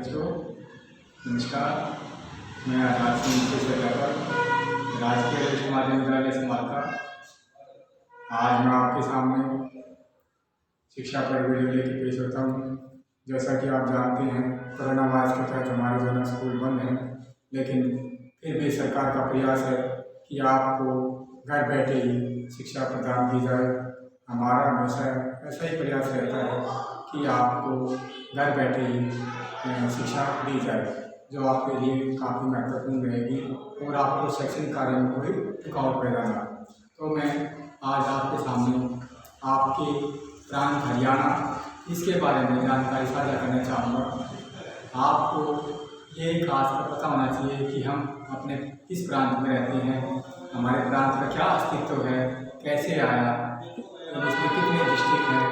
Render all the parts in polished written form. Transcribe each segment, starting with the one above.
बच्चों, नमस्कार। मैं आजाद सिंह राजकीय वरिष्ठ माध्यमिक विद्यालय समालका। आज मैं आपके सामने शिक्षा पर वीडियो लेके पेश होता हूँ। जैसा कि आप जानते हैं, कोरोना वायरस के तहत हमारे जो स्कूल बंद हैं, लेकिन फिर भी सरकार का प्रयास है कि आपको घर बैठे ही शिक्षा प्रदान की जाए। हमारा हमेशा ऐसा ही प्रयास रहता है कि आपको घर बैठे ही शिक्षा दी जाए, जो आपके लिए काफ़ी महत्वपूर्ण रहेगी और आपको शैक्षणिक कार्य में कोई रुकावट पैदा ना। तो मैं आज आपके सामने आपके प्रांत हरियाणा इसके बारे में जानकारी साझा करना चाहूँगा। आपको ये खास कर पता होना चाहिए कि हम अपने किस प्रांत में रहते हैं, हमारे प्रांत का क्या अस्तित्व है, कैसे आया, इसमें कितने डिस्ट्रिक्ट हैं,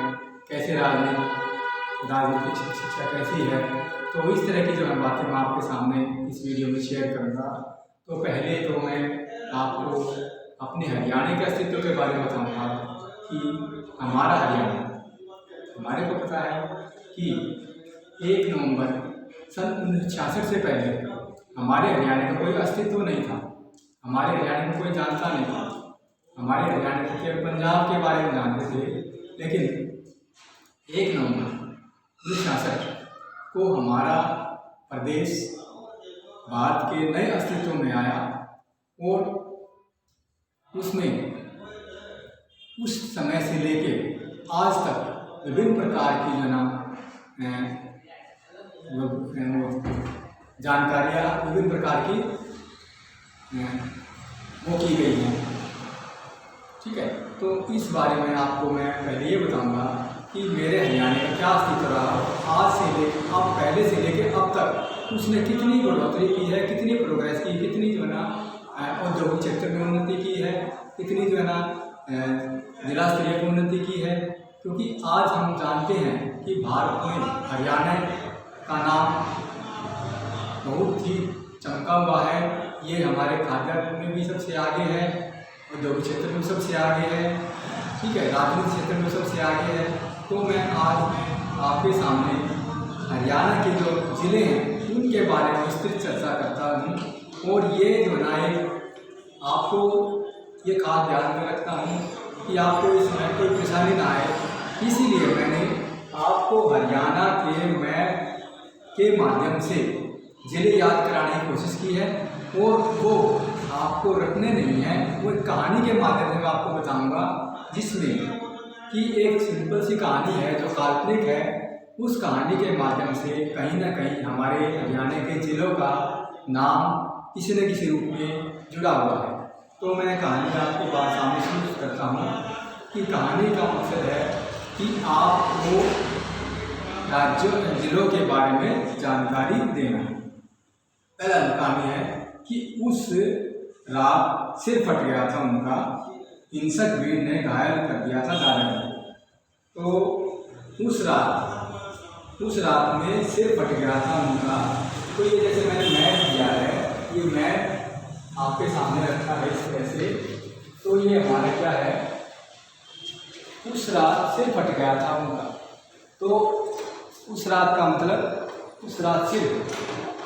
कैसे राजनीतिक शिक्षा कैसी है। तो इस तरह की जो है बातें मैं आपके सामने इस वीडियो में शेयर करूँगा। तो पहले तो मैं आपको अपने हरियाणा के अस्तित्व के बारे में बताऊँगा कि हमारा हरियाणा, हमारे को पता है कि 1 नवंबर सन 1966 से पहले हमारे हरियाणा का कोई अस्तित्व नहीं था। हमारे हरियाणा को कोई जानता नहीं था। हमारे हरियाणा को केवल पंजाब के बारे में जानते थे, लेकिन 1 नवंबर 1966 को हमारा प्रदेश भारत के नए अस्तित्व में आया और उसमें उस समय से लेके आज तक विभिन्न प्रकार की जानकारियाँ विभिन्न प्रकार की वो की गई हैं। ठीक है, तो इस बारे में आपको मैं पहले ये बताऊंगा कि मेरे हरियाणा का क्या अस्तित्व रहा आज से लेकर अब, पहले से लेकर अब तक उसने कितनी बढ़ोतरी की है, कितनी प्रोग्रेस की, कितनी जो है ना औद्योगिक क्षेत्र में उन्नति की है, कितनी जो है ना जिला स्तरीय उन्नति की है। क्योंकि आज हम जानते हैं कि भारत में हरियाणा का नाम बहुत ही चमका हुआ है। ये हमारे खाद्यान्न में भी सबसे आगे है, औद्योगिक क्षेत्र में सबसे आगे है, ठीक है, राजनीतिक क्षेत्र में सबसे आगे है। तो मैं आज आपके सामने हरियाणा के जो ज़िले हैं उनके बारे में विस्तृत चर्चा करता हूँ और ये जो ना आपको ये खास ध्यान में रखता हूँ कि आपको इसमें कोई परेशानी ना आए। इसीलिए मैंने आपको हरियाणा के मैप के माध्यम से ज़िले याद कराने की कोशिश की है और वो आपको रखने नहीं है, वो कहानी के माध्यम से मैं आपको बताऊंगा, जिसमें कि एक सिंपल सी कहानी है जो काल्पनिक है। उस कहानी के माध्यम से कहीं ना कहीं हमारे हरियाणा के ज़िलों का नाम किसी न किसी रूप में जुड़ा हुआ है। तो मैं कहानी आपको बात सामने शुरू करता हूँ कि कहानी का मकसद है कि आपको राज्यों ज़िलों के बारे में जानकारी देना। पहला कहानी है कि उस रात सिर फट गया था उनका, हिंसक भीड़ ने घायल कर दिया था दादाजी। तो उस रात में सिर फट गया था उनका। तो ये जैसे मैंने मैप दिया है, ये मैप आपके सामने रखा है इस तरह से। तो ये हमारा क्या है, उस रात सिर फट गया था उनका। तो उस रात का मतलब, उस रात सिर,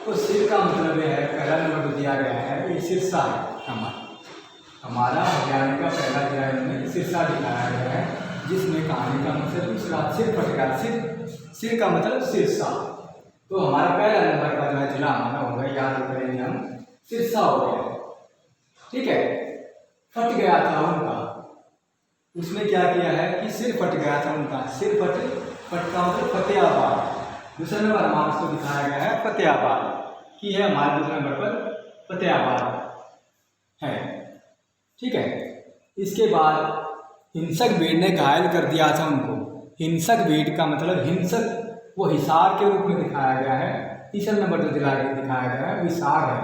तो सिर का मतलब यह है, पहला नंबर जो दिया गया है ये सिरसा है। हमारा हरियाणा का पहला जिला में सिरसा दिखाया गया है, जिसमें कहानी का मतलब उस रात सिर फट गया। सिर का मतलब सिरसा। तो हमारा पहला नंबर का जो है जिला हमारा होगा, याद करेंगे हम, सिरसा हो गया। ठीक है, फट गया था उनका, उसमें क्या किया है कि सिर फट गया था उनका। सिर फट का मतलब फतेहाबाद। दूसरा नंबर हमारा उसको दिखाया गया है फतेहाबाद की है, हमारे दूसरे नंबर पर फतेहाबाद है। ठीक है, इसके बाद हिंसक भीड़ ने घायल कर दिया था उनको। हिंसक भीड़ का मतलब हिंसक, वो हिसार के रूप में दिखाया गया है। तीसरा नंबर जो दिखाया गया है वो हिसार है,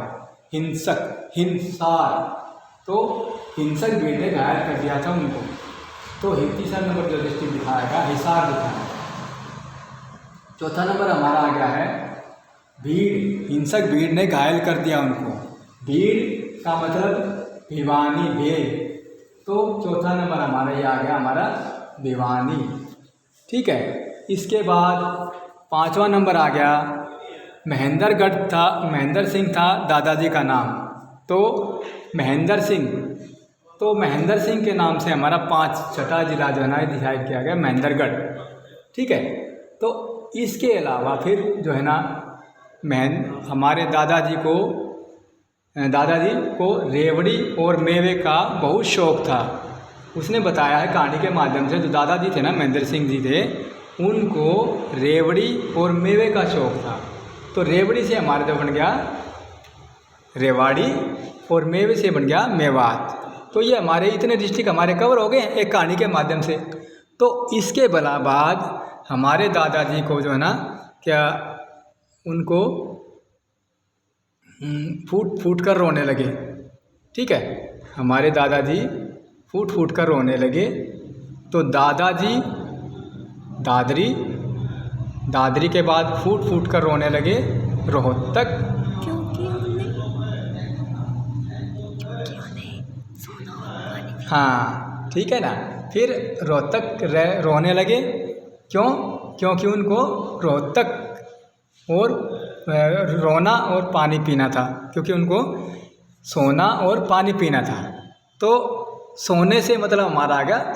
हिंसक, हिंसार। तो हिंसक भीड़ ने घायल कर दिया था उनको। तो तीसरा नंबर जो डिस्ट्रिक्ट दिखाया गया हिसार दिखाया। चौथा नंबर हमारा आ गया है भीड़। हिंसक भीड़ ने घायल कर दिया उनको। भीड़ का मतलब भिवानी, भेड़। तो चौथा नंबर हमारा ये आ गया हमारा भिवानी। ठीक है, इसके बाद पांचवा नंबर आ गया महेंद्रगढ़ था, महेंद्र सिंह था दादाजी का नाम। तो महेंद्र सिंह के नाम से हमारा 6वां जिला जो है ना डिसाइड किया गया, महेंद्रगढ़। ठीक है, तो इसके अलावा फिर जो है ना हमारे दादाजी को रेवड़ी और मेवे का बहुत शौक़ था। उसने बताया है कहानी के माध्यम से, जो दादाजी थे ना, महेंद्र सिंह जी थे, उनको रेवड़ी और मेवे का शौक़ था। तो रेवड़ी से हमारे जो बन गया रेवाड़ी और मेवे से बन गया मेवात। तो ये हमारे इतने डिस्ट्रिक्ट हमारे कवर हो गए एक कहानी के माध्यम से। तो इसके बाद हमारे दादाजी को जो है ना क्या उनको फूट कर रोने लगे। ठीक है, हमारे दादाजी फूट कर रोने लगे। तो दादाजी दादरी के बाद फूट कर रोने लगे रोहतक। हाँ ठीक है ना, फिर रोहतक रोने लगे। क्योंकि उनको रोहतक और रोना और पानी पीना था, क्योंकि उनको सोना और पानी पीना था। तो सोने से मतलब हमारा आ गया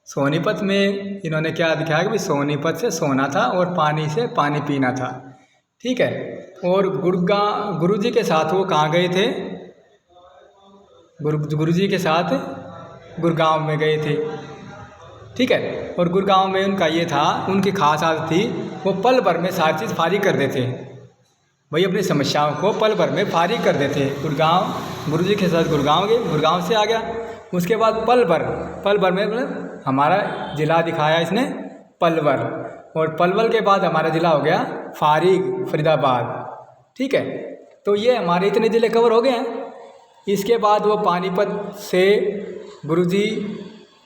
सोनीपत में इन्होंने क्या दिखाया कि भाई सोनीपत से सोना था और पानी से पानी पीना था। ठीक है, और गुरुजी के साथ वो कहाँ गए थे? गुरुजी के साथ गुड़गांव में गए थे। ठीक है, और गुड़गांव में उनका ये था, उनकी खास आदत थी, वो पल भर में सारी चीज़ फारिग कर देते। वही अपनी समस्याओं को पल भर में फारिग कर देते। गुरुजी के साथ गुड़गांव गए, गुड़गांव से आ गया। उसके बाद पल भर में मतलब हमारा ज़िला दिखाया इसने पलवल, और पलवल के बाद हमारा ज़िला हो गया फरीदाबाद। ठीक है, तो ये हमारे इतने ज़िले कवर हो गए हैं। इसके बाद वो पानीपत से गुरुजी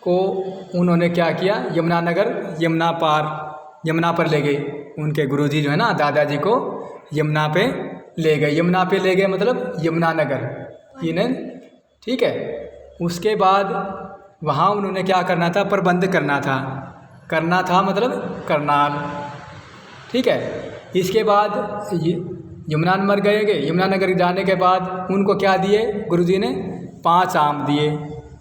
को उन्होंने क्या किया, यमुना पर ले गए। उनके गुरुजी जो है ना दादाजी को यमुना पे ले गए मतलब यमुनानगर इन्हें। ठीक है, उसके बाद वहाँ उन्होंने क्या करना था, प्रबंध करना था मतलब करनाल। ठीक है, इसके बाद यमुनानगर जाने के बाद उनको क्या दिए गुरुजी ने? 5 आम दिए।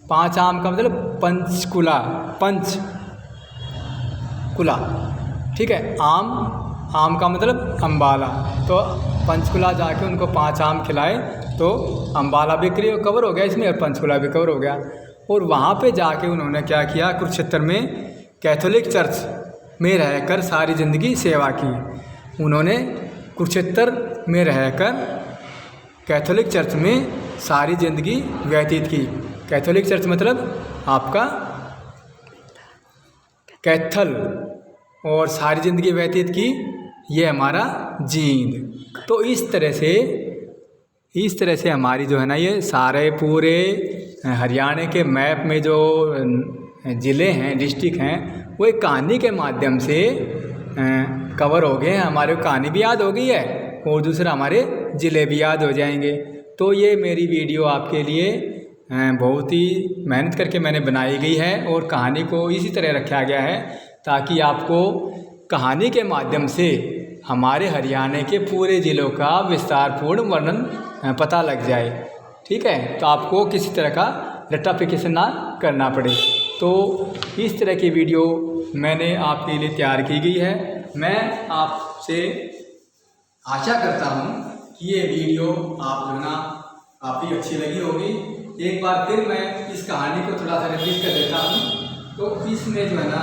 5 आम का मतलब पंचकुला। ठीक है, आम का मतलब अम्बाला। तो पंचकुला जाके उनको 5 आम खिलाए, तो अम्बाला भी कवर हो गया इसमें और पंचकुला भी कवर हो गया। और वहाँ पे जाके उन्होंने क्या किया, कुरुक्षेत्र में कैथोलिक चर्च में रहकर सारी ज़िंदगी सेवा की। उन्होंने कुरुक्षेत्र में रहकर कैथोलिक चर्च में सारी ज़िंदगी व्यतीत की। कैथोलिक चर्च मतलब आपका कैथल, और सारी ज़िंदगी व्यतीत की, ये हमारा जींद। तो इस तरह से हमारी जो है ना ये सारे पूरे हरियाणा के मैप में जो ज़िले हैं, डिस्ट्रिक्ट हैं, वो एक कहानी के माध्यम से कवर हो गए हैं। हमारे को कहानी भी याद हो गई है और दूसरा हमारे ज़िले भी याद हो जाएंगे। तो ये मेरी वीडियो आपके लिए बहुत ही मेहनत करके मैंने बनाई गई है, और कहानी को इसी तरह रखा गया है ताकि आपको कहानी के माध्यम से हमारे हरियाणा के पूरे ज़िलों का विस्तारपूर्ण वर्णन पता लग जाए। ठीक है, तो आपको किसी तरह का रट्टाफिकेशन ना करना पड़े। तो इस तरह की वीडियो मैंने आपके लिए तैयार की गई है। मैं आपसे आशा करता हूँ कि ये वीडियो आप जो ना काफ़ी अच्छी लगी होगी। एक बार फिर मैं इस कहानी को थोड़ा सा रिपीट कर देता हूँ। तो इसमें जो है ना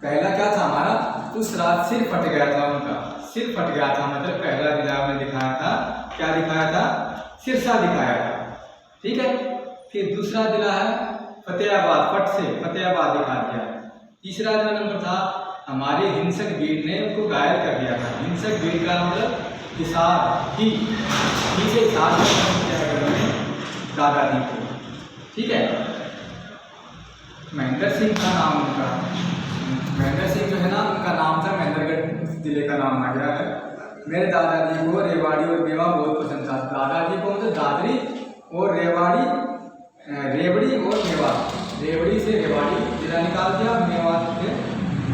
पहला क्या था हमारा, उस रात सिर फट गया था, उनका सिर फट गया था। मतलब पहला जिला हमने दिखाया था, क्या दिखाया था? सिरसा दिखाया था। ठीक है, फिर दूसरा जिला है फतेहाबाद दिखा दिया। तीसरा जो नंबर था हमारे हिंसक भीड़ ने उनको घायल कर दिया था। हिंसक भीड़ का मतलब दादाजी को। ठीक है, महेंद्र सिंह का नाम उनका, महेंद्र सिंह जो है ना उनका नाम था, महेंद्रगढ़ जिले का नाम आ गया है। मेरे दादाजी को रेवाड़ी और मेवा बहुत पसंद था। दादाजी को मतलब दादरी और रेवड़ी और मेवा। रेवड़ी से रेवाड़ी जिला निकाल दिया, मेवा से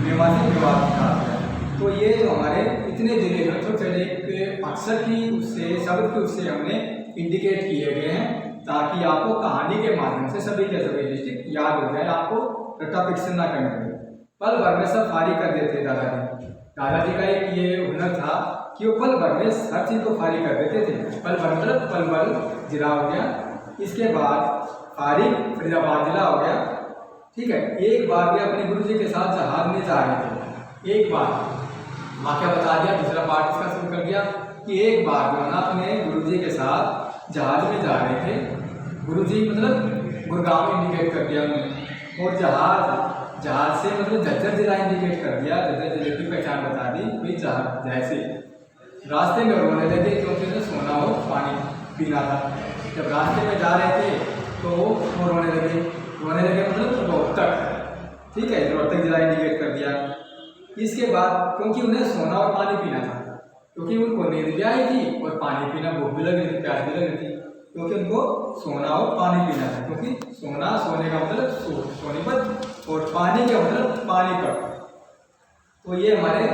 मेवात निकाल दिया। ये जो हमारे इतने जिले हैं तो पहले एक अक्सर की उससे शब्द की उससे हमने इंडिकेट किए गए हैं ताकि आपको कहानी के माध्यम से सभी के सभी डिस्ट्रिक्ट याद हो जाए, आपको रट्टा फिक्सन ना करना पड़े। पल भर में सब फारिग कर देते दादाजी। दादाजी का एक ये हुनर था कि वो पल भर में हर चीज़ को फारिग कर देते थे। पल भर मतलब पल भर जिला हो गया, इसके बाद फारिग फरीदाबाद जिला हो गया। ठीक है, एक बार भी अपने गुरु जी के साथ जहाज में जा रहे थे। एक बार वाक्य बता दिया, दूसरा पार्ट इसका शुरू कर दिया कि एक बार जो है ना अपने गुरु जी के साथ जहाज में जा रहे थे। गुरु जी मतलब गुड़गांव इंडिकेट कर दिया उन्होंने, और जहाज से मतलब झज्जर जिला इंडिकेट कर दिया, झज्जर जिले की पहचान बता दी भाई जहाज जैसे। रास्ते में रोने लगे क्योंकि उन्हें सोना और पानी पीना था। जब रास्ते में जा रहे थे तो वो रोने लगे मतलब रोहतक। ठीक है, रोहतक जिला इंडिकेट कर दिया। इसके बाद क्योंकि उन्हें सोना और पानी पीना था, क्योंकि उनको नींद भी आई थी और पानी पीना, भूख भी लग रही थी, प्यास भी लग रही थी, क्योंकि उनको सोना और पानी पीना था। क्योंकि सोने का मतलब सोने पर और पानी का मतलब पानी पर। तो ये हमारे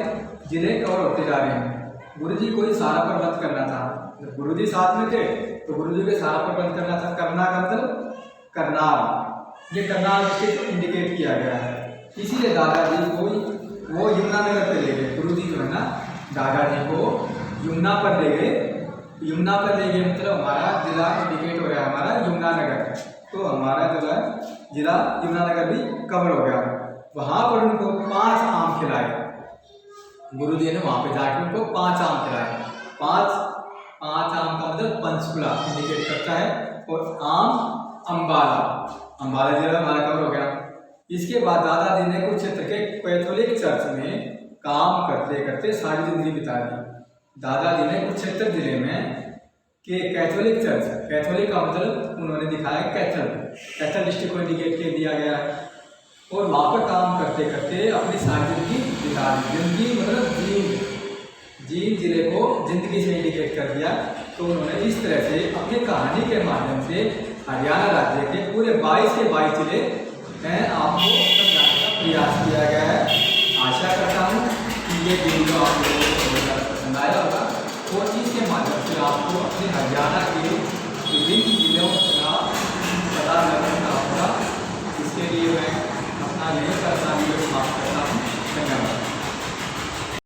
जिले कवर होते जा रहे हैं। गुरु जी को ही सारा प्रबंध करना था। जब गुरु जी साथ में थे तो गुरु जी के सारा प्रबंध करना था। करना का मतलब करनाल, ये करनाल डिस्ट्रिक्ट इंडिकेट किया गया है। इसीलिए दादाजी को वो यमुनानगर पे ले गए। गुरु जी जो है ना दादाजी को यमुना पर ले गए। यमुना पर ले गए मतलब हमारा जिला इंडिकेट हो गया हमारा यमुनानगर। तो हमारा जो है जिला यमुनानगर भी कवर हो गया। वहाँ पर उनको 5 आम खिलाए गुरु जी ने। वहाँ पे जाकर उनको 5 आम खिलाए। 5 आम का मतलब पंचकुला इंडिकेट करता है, और आम अम्बाला जिला हमारा कवर हो गया। इसके बाद दादाजी ने कुरुक्षेत्र के कैथोलिक चर्च में काम करते करते सारी जिंदगी बिता दी। दादाजी ने कुरुक्षेत्र जिले में के कैथोलिक चर्च, कैथोलिक का मतलब उन्होंने दिखाया कैथल डिस्ट्रिक्ट को इंडिकेट कर दिया गया है, और वहाँ पर काम करते करते अपनी सारी जिंदगी बिता दी। जिंदगी मतलब जींद जिले को जिंदगी से इंडिकेट कर दिया। तो उन्होंने इस तरह से अपनी कहानी के माध्यम से हरियाणा राज्य के पूरे 22 के 22 जिले हैं आपको समझाने का प्रयास किया गया है। आशा करता हूँ कि ये वीडियो आप लोगों को बहुत ज़्यादा पसंद आया होगा, और इसके माध्यम से आपको अपने हरियाणा के विभिन्न जिलों का पता लगता होगा। इसके लिए मैं अपना लिंक करता हूँ।